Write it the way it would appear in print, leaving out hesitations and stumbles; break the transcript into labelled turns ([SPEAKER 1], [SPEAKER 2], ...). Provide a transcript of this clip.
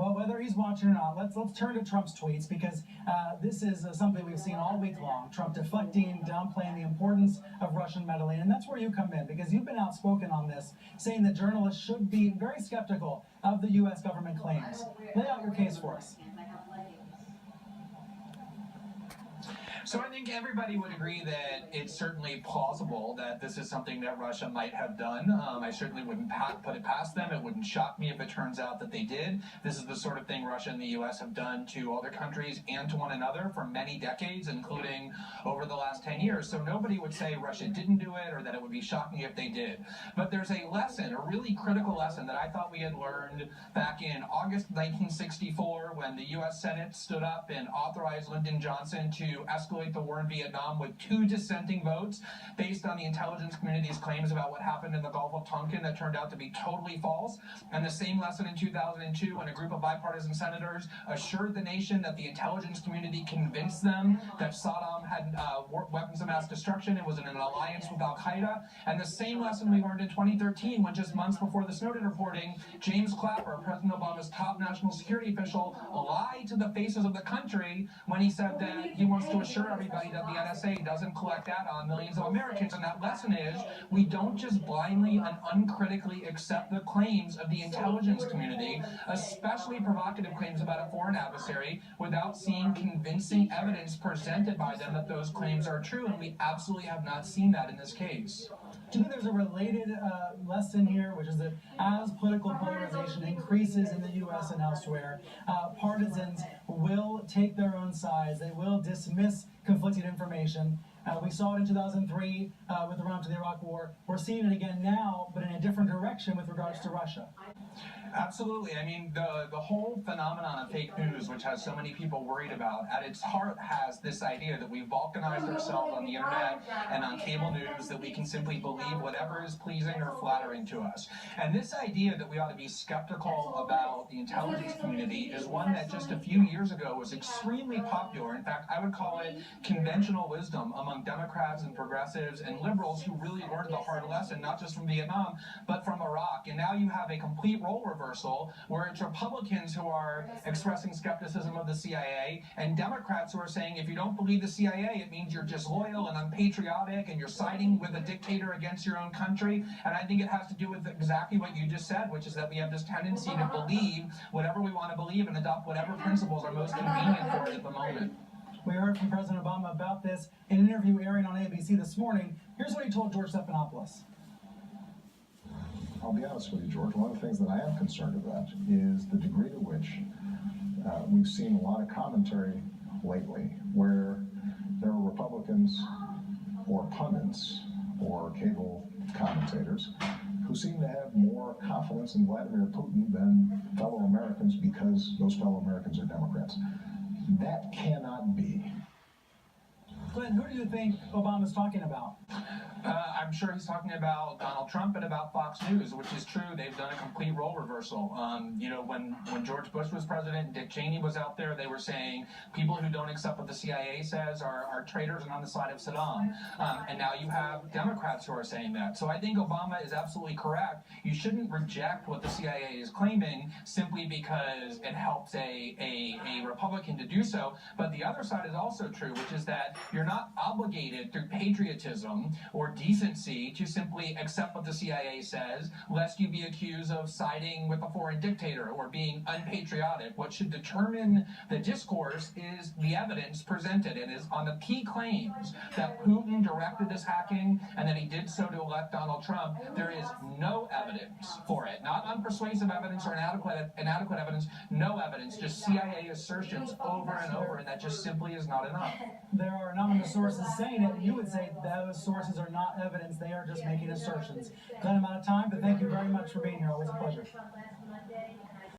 [SPEAKER 1] Well, whether he's watching or not, let's turn to Trump's tweets, because this is something we've seen all week long. Trump deflecting, downplaying the importance of Russian meddling, and that's where you come in, because you've been outspoken on this, saying that journalists should be very skeptical of the U.S. government claims. Lay out your case for us.
[SPEAKER 2] So I think everybody would agree that it's certainly plausible that this is something that Russia might have done. I certainly wouldn't put it past them. It wouldn't shock me if it turns out that they did. This is the sort of thing Russia and the U.S. have done to other countries and to one another for many decades, including over the last 10 years. So nobody would say Russia didn't do it or that it would be shocking if they did. But there's a lesson, a really critical lesson that I thought we had learned back in August 1964 when the U.S. Senate stood up and authorized Lyndon Johnson to escalate the war in Vietnam with 2 dissenting votes based on the intelligence community's claims about what happened in the Gulf of Tonkin that turned out to be totally false. And the same lesson in 2002 when a group of bipartisan senators assured the nation that the intelligence community convinced them that Saddam had weapons of mass destruction and was in an alliance with Al-Qaeda. And the same lesson we learned in 2013 when just months before the Snowden reporting, James Clapper, President Obama's top national security official, lied to the faces of the country when he said that he wants to assure everybody that the NSA doesn't collect data on millions of Americans. And that lesson is we don't just blindly and uncritically accept the claims of the intelligence community, especially provocative claims about a foreign adversary, without seeing convincing evidence presented by them that those claims are true. And we absolutely have not seen that in this case.
[SPEAKER 1] Do you think there's a related lesson here, which is that as political polarization increases in the U.S. and elsewhere, partisans will take their own sides, they will dismiss conflicting information. We saw it in 2003 with the run-up to the Iraq War. We're seeing it again now, but in a different direction with regards to Russia.
[SPEAKER 2] Absolutely. I mean, the whole phenomenon of fake news, which has so many people worried about, at its heart has this idea that we've balkanized ourselves on the internet and on cable news, that we can simply believe whatever is pleasing or flattering to us. And this idea that we ought to be skeptical about the intelligence community is one that just a few years ago was extremely popular. In fact, I would call it conventional wisdom among Democrats and progressives and liberals who really learned the hard lesson, not just from Vietnam, but from Iraq. And now you have a complete role reversal where it's Republicans who are expressing skepticism of the CIA and Democrats who are saying if you don't believe the CIA, it means you're disloyal and unpatriotic and you're siding with a dictator against your own country. And I think it has to do with exactly what you just said, which is that we have this tendency to believe whatever we want to believe and adopt whatever principles are most convenient for it at the moment.
[SPEAKER 1] We heard from President Obama about this in an interview airing on ABC this morning. Here's what he told George Stephanopoulos.
[SPEAKER 3] I'll be honest with you, George. One of the things that I am concerned about is the degree to which we've seen a lot of commentary lately where there are Republicans or pundits or cable commentators who seem to have more confidence in Vladimir Putin than fellow Americans because those fellow Americans are Democrats. That cannot be.
[SPEAKER 1] Glenn, who do you think Obama's talking about?
[SPEAKER 2] I'm sure he's talking about Donald Trump and about Fox News, which is true. They've done a complete role reversal. When George Bush was president and Dick Cheney was out there, they were saying people who don't accept what the CIA says are traitors and on the side of Saddam. And now you have Democrats who are saying that. So I think Obama is absolutely correct. You shouldn't reject what the CIA is claiming simply because it helps a Republican to do so. But the other side is also true, which is that you're not obligated through patriotism or decency to simply accept what the CIA says, lest you be accused of siding with a foreign dictator or being unpatriotic. What should determine the discourse is the evidence presented. It is on the key claims that Putin directed this hacking and that he did so to elect Donald Trump. There is no evidence for it. Not unpersuasive evidence or inadequate evidence, no evidence, just CIA assertions over and over, and that just simply is not enough.
[SPEAKER 1] There are anonymous sources saying it. You would say those sources are not evidence. They are just making assertions. Glenn, I'm out of time, but thank you very much for being here. Always a pleasure.